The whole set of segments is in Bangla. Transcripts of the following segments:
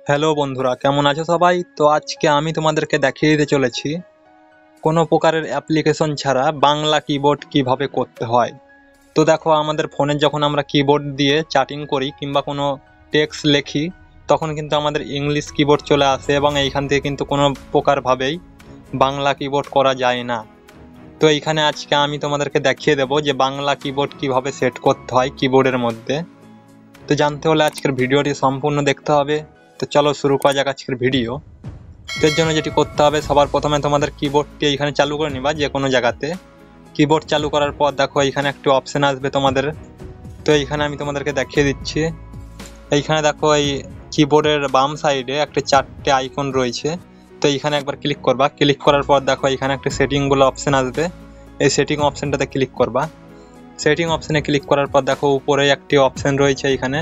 হ্যালো বন্ধুরা, কেমন আছো সবাই? তো আজকে আমি তোমাদেরকে দেখিয়ে দিতে চলেছি কোনো প্রকারের অ্যাপ্লিকেশন ছাড়া বাংলা কিবোর্ড কিভাবে করতে হয়। তো দেখো, আমাদের ফোনে যখন আমরা কিবোর্ড দিয়ে চ্যাটিং করি কিংবা কোনো টেক্সট লেখি, তখন কিন্তু আমাদের ইংলিশ কিবোর্ড চলে আসে এবং এইখান থেকে কিন্তু কোনো প্রকারভাবেই বাংলা কিবোর্ড করা যায় না। তো এইখানে আজকে আমি তোমাদেরকে দেখিয়ে দেবো যে বাংলা কিবোর্ড কিভাবে সেট করতে হয় কিবোর্ডের মধ্যে। তো জানতে হলে আজকের ভিডিওটি সম্পূর্ণ দেখতে হবে। তো চলো শুরু করা যাক আজকের ভিডিও। তো এর জন্য যেটি করতে হবে, সবার প্রথমে তোমাদের কিবোর্ডটি এইখানে চালু করে নিবা যে কোনো জায়গাতে। কিবোর্ড চালু করার পর দেখো এইখানে একটি অপশান আসবে তোমাদের। তো এইখানে আমি তোমাদেরকে দেখিয়ে দিচ্ছি। এইখানে দেখো এই কিবোর্ডের বাম সাইডে একটা 4টে আইকন রয়েছে। তো এইখানে একবার ক্লিক করবা। ক্লিক করার পর দেখো এইখানে একটা সেটিং বলে অপশান আসবে। এই সেটিং অপশানটাতে ক্লিক করবা। সেটিং অপশানে ক্লিক করার পর দেখো উপরে একটি অপশান রয়েছে এইখানে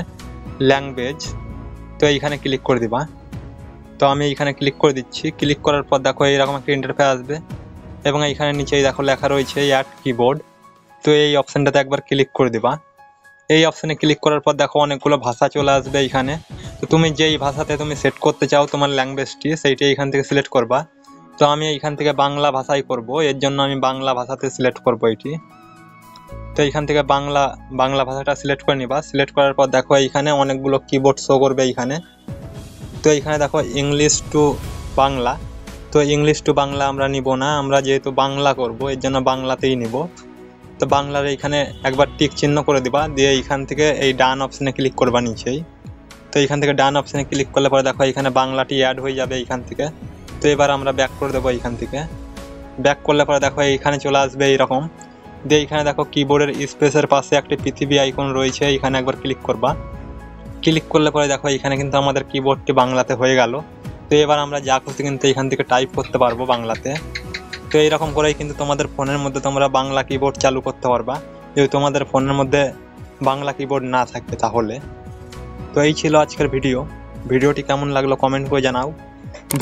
ল্যাঙ্গুয়েজ। তো এইখানে ক্লিক করে দিবা। তো আমি এইখানে ক্লিক করে দিচ্ছি। ক্লিক করার পর দেখো এইরকম একটা ইন্টারফেস আসবে এবং এইখানে নিচেই দেখো লেখা রয়েছে অ্যাড কিবোর্ড। তো এই অপশানটাতে একবার ক্লিক করে দিবা। এই অপশানে ক্লিক করার পর দেখো অনেকগুলো ভাষা চলে আসবে এইখানে। তো তুমি যেই ভাষাতে তুমি সেট করতে চাও তোমার ল্যাঙ্গুয়েজটি, সেইটা এইখান থেকে সিলেক্ট করবা। তো আমি এইখান থেকে বাংলা ভাষায় করব, এর জন্য আমি বাংলা ভাষাতে সিলেক্ট করব এটি। তো এইখান থেকে বাংলা ভাষাটা সিলেক্ট করে নিবা। সিলেক্ট করার পর দেখো এইখানে অনেকগুলো কিবোর্ড শো করবে এইখানে। তো এইখানে দেখো ইংলিশ টু বাংলা। তো ইংলিশ টু বাংলা আমরা নিব না, আমরা যেহেতু বাংলা করব এর জন্য বাংলাতেই নিব। তো বাংলার এইখানে একবার টিক চিহ্ন করে দিবা, দিয়ে এইখান থেকে এই ডান অপশানে ক্লিক করবা নিচেই। তো এইখান থেকে ডান অপশানে ক্লিক করলে পরে দেখো এইখানে বাংলাটি অ্যাড হয়ে যাবে এইখান থেকে। তো এবার আমরা ব্যাক করে দেবো এইখান থেকে। ব্যাক করলে পরে দেখো এইখানে চলে আসবে এইরকম। দিয়ে এইখানে দেখো কিবোর্ডের স্পেসের পাশে একটি পৃথিবী আইকন রয়েছে, এইখানে একবার ক্লিক করবা। ক্লিক করলে পরে দেখো এখানে কিন্তু আমাদের কিবোর্ডটি বাংলাতে হয়ে গেল। তো এবার আমরা যা খুশি কিন্তু এখান থেকে টাইপ করতে পারবো বাংলাতে। তো এইরকম করেই কিন্তু তোমাদের ফোনের মধ্যে তোমরা বাংলা কিবোর্ড চালু করতে পারবা, যদি তোমাদের ফোনের মধ্যে বাংলা কিবোর্ড না থাকে তাহলে। তো এই ছিল আজকের ভিডিওটি কেমন লাগলো কমেন্ট করে জানাও।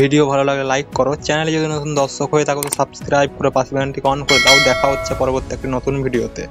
ভিডিও ভালো লাগলে লাইক করো, চ্যানেলে যদি নতুন দর্শক হয়ে থাকো তো সাবস্ক্রাইব করে পাশে বেল আইকনটি অন করে দাও। দেখা হচ্ছে পরবর্তী একটি নতুন ভিডিওতে।